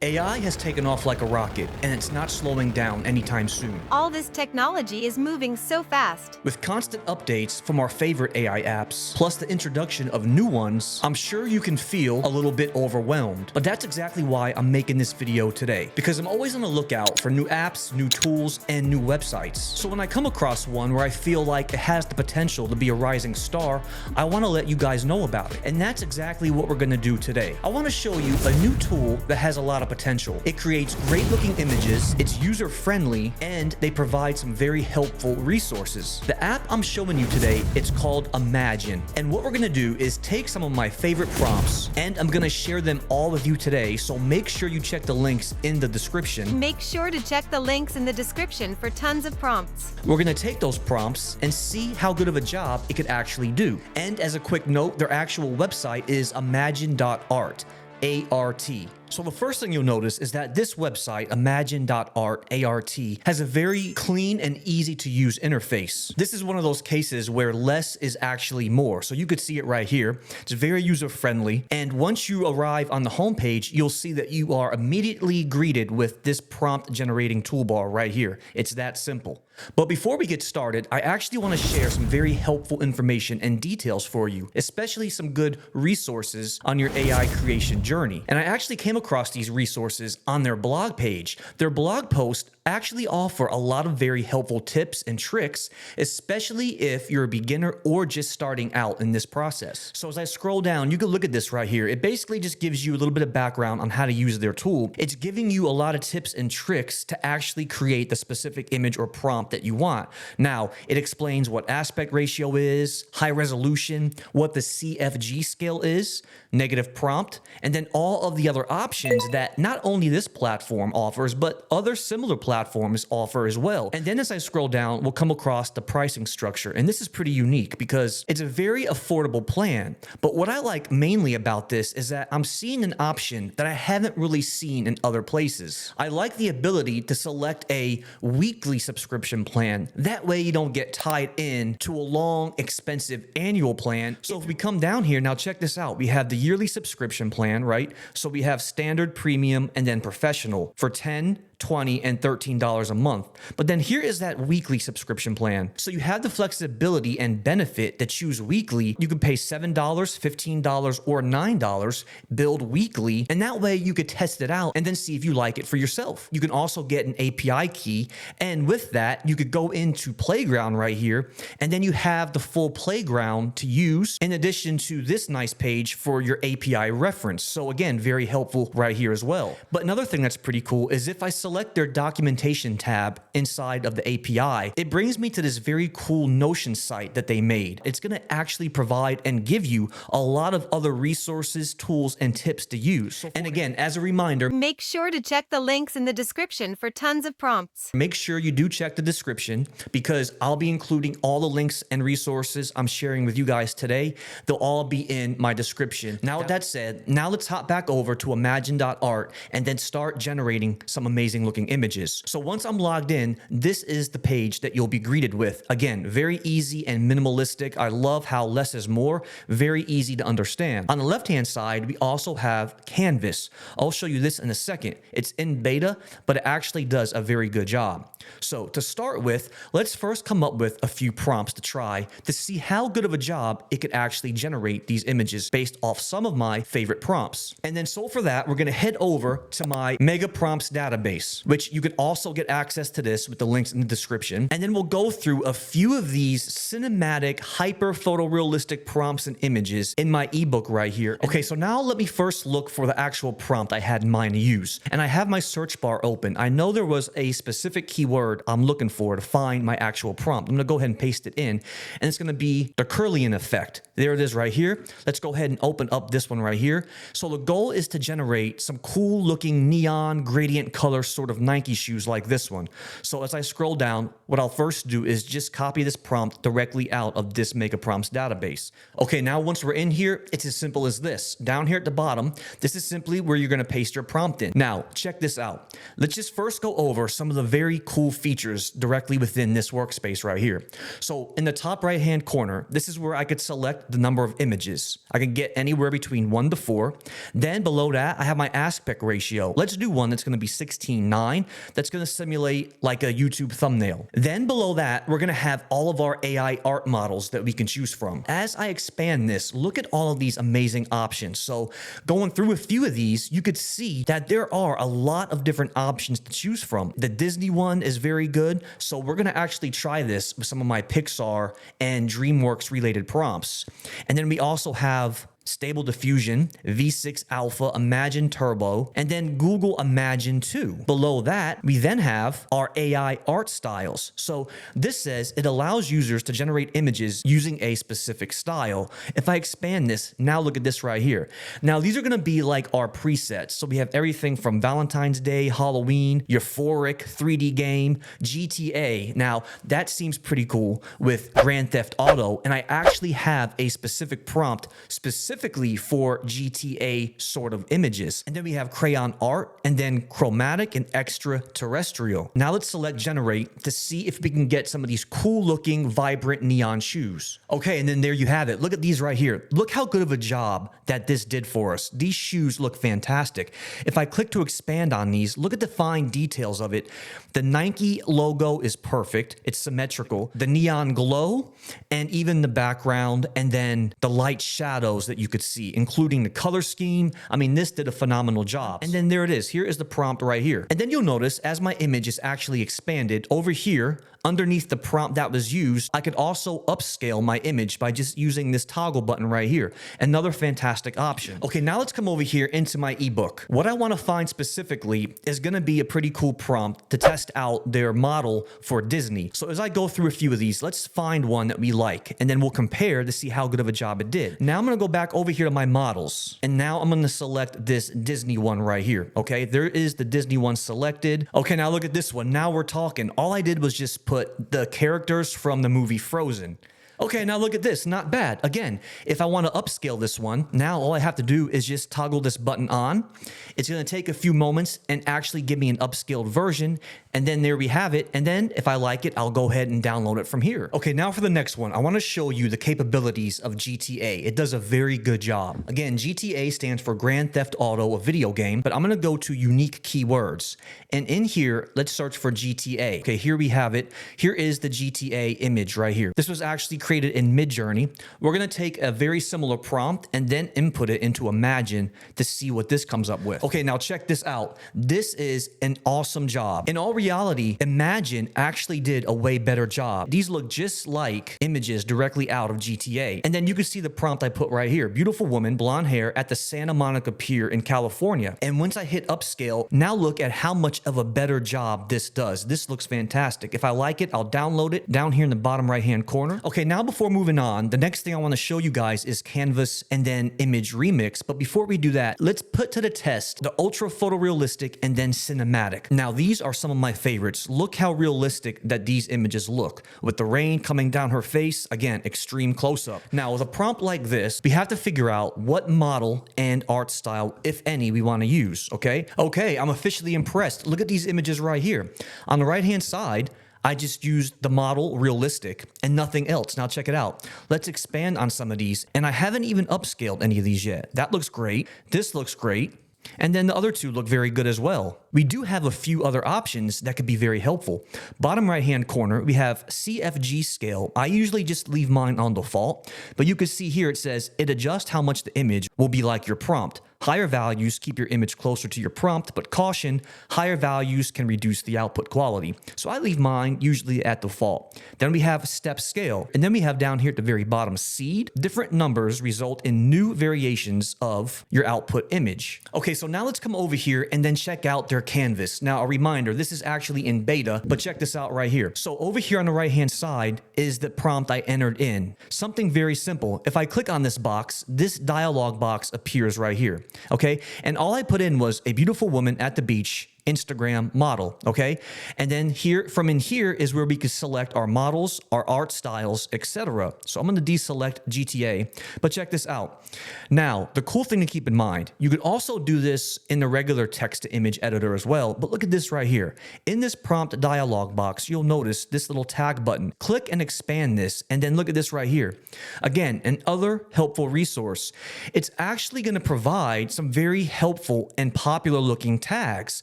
AI has taken off like a rocket, and it's not slowing down anytime soon. All this technology is moving so fast. With constant updates from our favorite AI apps, plus the introduction of new ones, I'm sure you can feel a little bit overwhelmed. But that's exactly why I'm making this video today, because I'm always on the lookout for new apps, new tools, and new websites. So when I come across one where I feel like it has the potential to be a rising star, I want to let you guys know about it. And that's exactly what we're going to do today. I want to show you a new tool that has a lot of potential. It creates great looking images, it's user friendly, and they provide some very helpful resources. The app I'm showing you today, it's called Imagine. And what we're gonna do is take some of my favorite prompts and I'm gonna share them all with you today. So make sure you check the links in the description. Make sure to check the links in the description for tons of prompts. We're gonna take those prompts and see how good of a job it could actually do. And as a quick note, their actual website is Imagine.Art. A-R-T. So the first thing you'll notice is that this website, Imagine.Art, A-R-T, has a very clean and easy to use interface. This is one of those cases where less is actually more. So you could see it right here. It's very user friendly. And once you arrive on the homepage, you'll see that you are immediately greeted with this prompt generating toolbar right here. It's that simple. But before we get started, I actually want to share some very helpful information and details for you, especially some good resources on your AI creation journey. And I actually came across these resources on their blog page. Their blog posts actually offer a lot of very helpful tips and tricks, especially if you're a beginner or just starting out in this process. So as I scroll down, you can look at this right here. It basically just gives you a little bit of background on how to use their tool. It's giving you a lot of tips and tricks to actually create the specific image or prompt that you want. Now, it explains what aspect ratio is, high resolution, what the CFG scale is, negative prompt, and then all of the other options that not only this platform offers, but other similar platforms offer as well. And then as I scroll down, we'll come across the pricing structure. And this is pretty unique because it's a very affordable plan. But what I like mainly about this is that I'm seeing an option that I haven't really seen in other places. I like the ability to select a weekly subscription plan. That way you don't get tied in to a long, expensive annual plan. So if we come down here, now check this out. We have the yearly subscription plan, right? So we have standard, premium, and then professional for $10, $20, and $13 a month. But then here is that weekly subscription plan. So you have the flexibility and benefit to choose weekly. You can pay $7, $15, or $9, build weekly, and that way you could test it out and then see if you like it for yourself. You can also get an API key, and with that, you could go into Playground right here, and then you have the full Playground to use in addition to this nice page for your API reference. So again, very helpful right here as well. But another thing that's pretty cool is if I select their documentation tab inside of the API, it brings me to this very cool Notion site that they made. It's going to actually provide and give you a lot of other resources, tools, and tips to use. And again, as a reminder, Make sure to check the links in the description for tons of prompts. make sure you do check the description because I'll be including all the links and resources I'm sharing with you guys today. They'll all be in my description. Now, with that said, now let's hop back over to Imagine.Art and then start generating some amazing looking images. So once I'm logged in, this is the page that you'll be greeted with. Again, very easy and minimalistic. I love how less is more, very easy to understand. On the left-hand side, we also have Canvas. I'll show you this in a second. It's in beta, but it actually does a very good job. So to start with, let's first come up with a few prompts to try to see how good of a job it could actually generate these images based off some of my favorite prompts. And then so for that, we're going to head over to my Mega Prompts database, which you can also get access to this with the links in the description. And then we'll go through a few of these cinematic, hyper photorealistic prompts and images in my ebook right here. Okay, so now let me first look for the actual prompt I had in mind to use. And I have my search bar open. I know there was a specific keyword I'm looking for to find my actual prompt. I'm gonna go ahead and paste it in, and it's gonna be the Kirlian effect. There it is right here. Let's go ahead and open up this one right here. So the goal is to generate some cool looking neon gradient color sort of Nike shoes like this one. So as I scroll down, what I'll first do is just copy this prompt directly out of this Mega Prompts database. Okay, now once we're in here, it's as simple as this. Down here at the bottom, this is simply where you're going to paste your prompt in. Now, check this out. Let's just first go over some of the very cool features directly within this workspace right here. So in the top right-hand corner, this is where I could select the number of images. I can get anywhere between 1 to 4. Then below that, I have my aspect ratio. Let's do one that's going to be 16:9. That's going to simulate like a YouTube thumbnail. Then below that, we're going to have all of our AI art models that we can choose from. As I expand this, look at all of these amazing options. So going through a few of these, you could see that there are a lot of different options to choose from. The Disney one is very good. So we're going to actually try this with some of my Pixar and DreamWorks related prompts. And then we also have Stable Diffusion, V6 Alpha, Imagine Turbo, and then Google Imagine 2. Below that, we then have our AI art styles. So this says it allows users to generate images using a specific style. If I expand this, now look at this right here. Now these are going to be like our presets. So we have everything from Valentine's Day, Halloween, euphoric, 3D game, GTA. Now that seems pretty cool with Grand Theft Auto, and I actually have a specific prompt specifically for GTA sort of images. And then we have crayon art, and then chromatic and extraterrestrial. Now let's select generate to see if we can get some of these cool looking vibrant neon shoes. Okay, and then there you have it. Look at these right here. Look how good of a job that this did for us. These shoes look fantastic. If I click to expand on these, look at the fine details of it. The Nike logo is perfect. It's symmetrical. The neon glow, and even the background, and then the light shadows that you could see, including the color scheme. I mean, this did a phenomenal job. And then there it is. Here is the prompt right here. And then you'll notice as my image is actually expanded over here, underneath the prompt that was used, I could also upscale my image by just using this toggle button right here. Another fantastic option. Okay, now let's come over here into my ebook. What I want to find specifically is going to be a pretty cool prompt to test out their model for Disney. So as I go through a few of these, let's find one that we like, and then we'll compare to see how good of a job it did. Now I'm going to go back over here to my models, and now I'm going to select this Disney one right here. Okay, there is the Disney one selected. Okay, now look at this one. Now we're talking. All I did was just put the characters from the movie Frozen. Okay, now look at this. Not bad. Again, if I want to upscale this one, now all I have to do is just toggle this button on. It's going to take a few moments and actually give me an upscaled version. And then there we have it. And then if I like it, I'll go ahead and download it from here. Okay, now for the next one, I want to show you the capabilities of GTA. It does a very good job. Again, GTA stands for Grand Theft Auto, a video game, but I'm going to go to unique keywords. And in here, let's search for GTA. Okay, here we have it. Here is the GTA image right here. This was actually created in Midjourney. We're going to take a very similar prompt and then input it into Imagine to see what this comes up with. Okay, now check this out. This is an awesome job. In all reality, Imagine actually did a way better job. These look just like images directly out of GTA. And then you can see the prompt I put right here. Beautiful woman, blonde hair at the Santa Monica Pier in California. And once I hit upscale, now look at how much of a better job this does. This looks fantastic. If I like it, I'll download it down here in the bottom right-hand corner. Okay, now before moving on, the next thing I want to show you guys is Canvas and then Image Remix. But before we do that, let's put to the test the ultra photorealistic and then cinematic. Now, these are some of my favorites. Look how realistic that these images look. With the rain coming down her face, again, extreme close-up. Now, with a prompt like this, we have to figure out what model and art style, if any, we want to use, okay? Okay, I'm officially impressed. Look at these images right here. On the right-hand side, I just used the model realistic and nothing else. Now check it out. Let's expand on some of these. And I haven't even upscaled any of these yet. That looks great. This looks great. And then the other two look very good as well. We do have a few other options that could be very helpful. Bottom right-hand corner, we have CFG scale. I usually just leave mine on default, but you can see here it says it adjusts how much the image will be like your prompt. Higher values keep your image closer to your prompt, but caution, higher values can reduce the output quality. So I leave mine usually at default. Then we have step scale, and then we have down here at the very bottom seed. Different numbers result in new variations of your output image. Okay, so now let's come over here and then check out their canvas. Now a reminder, this is actually in beta, but check this out right here. So over here on the right-hand side is the prompt I entered in. Something very simple. If I click on this box, this dialog box appears right here. Okay, and all I put in was a beautiful woman at the beach Instagram model, okay? And then here, from in here is where we could select our models, our art styles, etc. So I'm gonna deselect GTA, but check this out. Now, the cool thing to keep in mind, you could also do this in the regular text to image editor as well, but look at this right here. In this prompt dialog box, you'll notice this little tag button. Click and expand this, and then look at this right here. Again, another helpful resource. It's actually gonna provide some very helpful and popular looking tags.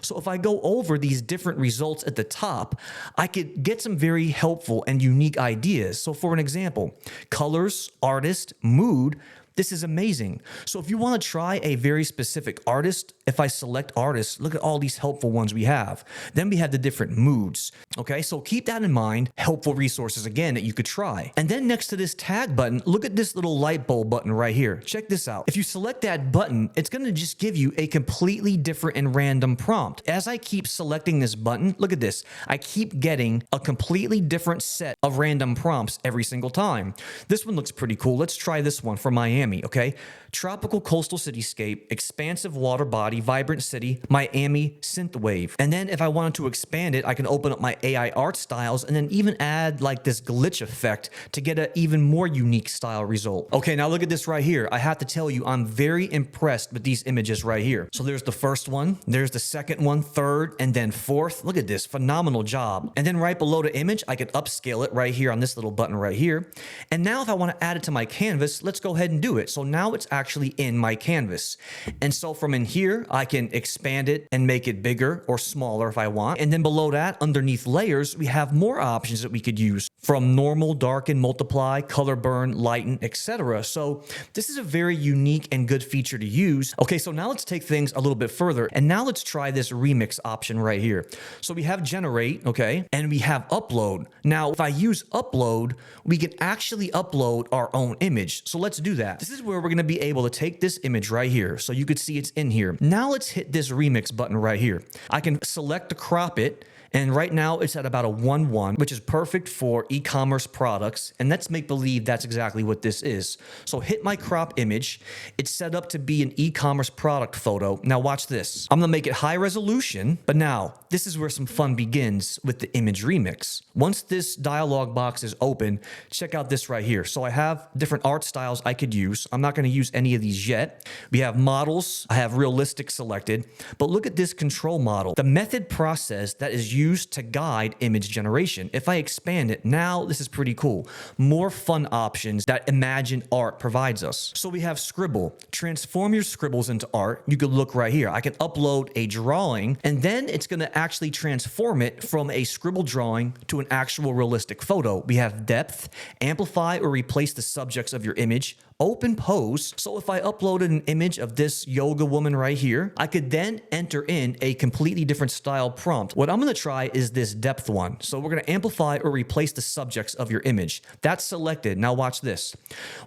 So if I go over these different results at the top, I could get some very helpful and unique ideas. So for an example, colors, artist, mood, this is amazing. So if you want to try a very specific artist, if I select artists, look at all these helpful ones we have. Then we have the different moods. Okay, so keep that in mind. Helpful resources again that you could try. And then next to this tag button, look at this little light bulb button right here. Check this out. If you select that button, it's going to just give you a completely different and random prompt. As I keep selecting this button, look at this. I keep getting a completely different set of random prompts every single time. This one looks pretty cool. Let's try this one for Miami. Okay, tropical coastal cityscape, expansive water body, vibrant city, Miami synthwave. And then if I wanted to expand it, I can open up my AI art styles and then even add like this glitch effect to get an even more unique style result. Okay, now look at this right here. I have to tell you, I'm very impressed with these images right here. So there's the first one, there's the second one, third, and then fourth. Look at this, phenomenal job. And then right below the image, I can upscale it right here on this little button right here. And now if I want to add it to my canvas, let's go ahead and do it. So now it's actually in my canvas. And so from in here, I can expand it and make it bigger or smaller if I want. And then below that, underneath layers, we have more options that we could use from normal, darken, multiply, color burn, lighten, etc. So this is a very unique and good feature to use. Okay, so now let's take things a little bit further. And now let's try this remix option right here. So we have generate, okay, and we have upload. Now, if I use upload, we can actually upload our own image. So let's do that. This is where we're going to be able to take this image right here. So you could see it's in here. Now let's hit this remix button right here. I can select to crop it. And right now it's at about a 1:1, which is perfect for e-commerce products. And let's make believe that's exactly what this is. So hit my crop image. It's set up to be an e-commerce product photo. Now watch this. I'm gonna make it high resolution, but now this is where some fun begins with the image remix. Once this dialog box is open, check out this right here. So I have different art styles I could use. I'm not gonna use any of these yet. We have models. I have realistic selected, but look at this control model. The method process that is used to guide image generation. If I expand it, now this is pretty cool. More fun options that Imagine.Art provides us. So we have scribble. Transform your scribbles into art. You could look right here. I can upload a drawing and then it's going to actually transform it from a scribble drawing to an actual realistic photo. We have depth, amplify or replace the subjects of your image, open pose. So if I uploaded an image of this yoga woman right here, I could then enter in a completely different style prompt. What I'm going to try is this depth one. So we're going to amplify or replace the subjects of your image. That's selected. Now watch this.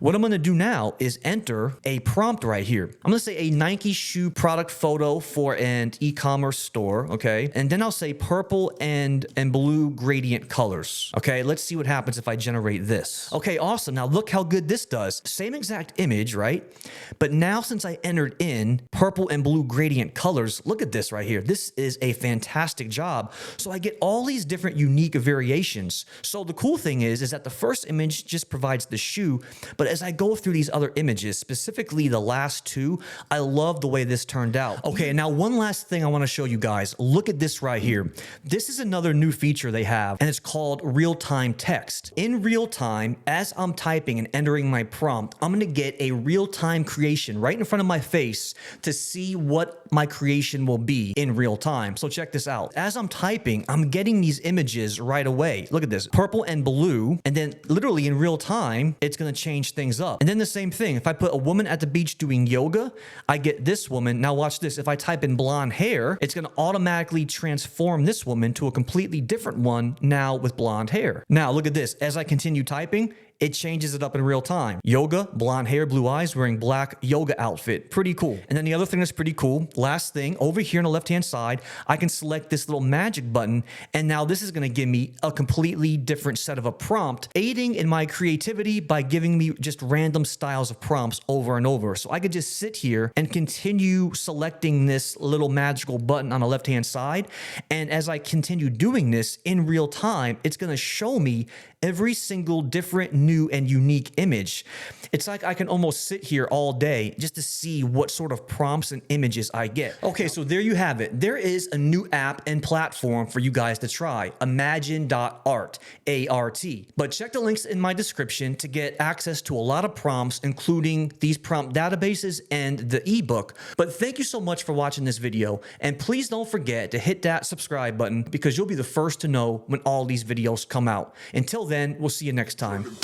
What I'm going to do now is enter a prompt right here. I'm going to say a Nike shoe product photo for an e-commerce store. Okay. And then I'll say purple and blue gradient colors. Okay. Let's see what happens if I generate this. Okay. Awesome. Now look how good this does. Same exact image, right? But now since I entered in purple and blue gradient colors, look at this right here. This is a fantastic job. So I get all these different unique variations. So the cool thing is that the first image just provides the shoe, but as I go through these other images, specifically the last two, I love the way this turned out. Okay, and now one last thing I want to show you guys. Look at this right here. This is another new feature they have, and it's called RealTime Text. In real time, as I'm typing and entering my prompt, I'm going to get a real-time creation right in front of my face to see what my creation will be in real time. So check this out. As I'm typing, I'm getting these images right away. Look at this, purple and blue, and then literally in real time, it's going to change things up. And then the same thing, if I put a woman at the beach doing yoga, I get this woman. Now watch this. If I type in blonde hair, it's going to automatically transform this woman to a completely different one now with blonde hair. Now look at this. As I continue typing, it changes it up in real time. Yoga, blonde hair, blue eyes, wearing black yoga outfit. Pretty cool. And then the other thing that's pretty cool, last thing, over here on the left-hand side, I can select this little magic button, and now this is going to give me a completely different set of a prompt, aiding in my creativity by giving me just random styles of prompts over and over. So I could just sit here and continue selecting this little magical button on the left-hand side, and as I continue doing this in real time, it's going to show me every single different new and unique image. It's like I can almost sit here all day just to see what sort of prompts and images I get. Okay, so there you have it. There is a new app and platform for you guys to try, Imagine.Art, A-R-T. But check the links in my description to get access to a lot of prompts, including these prompt databases and the ebook. But thank you so much for watching this video, and please don't forget to hit that subscribe button because you'll be the first to know when all these videos come out. Until then, we'll see you next time.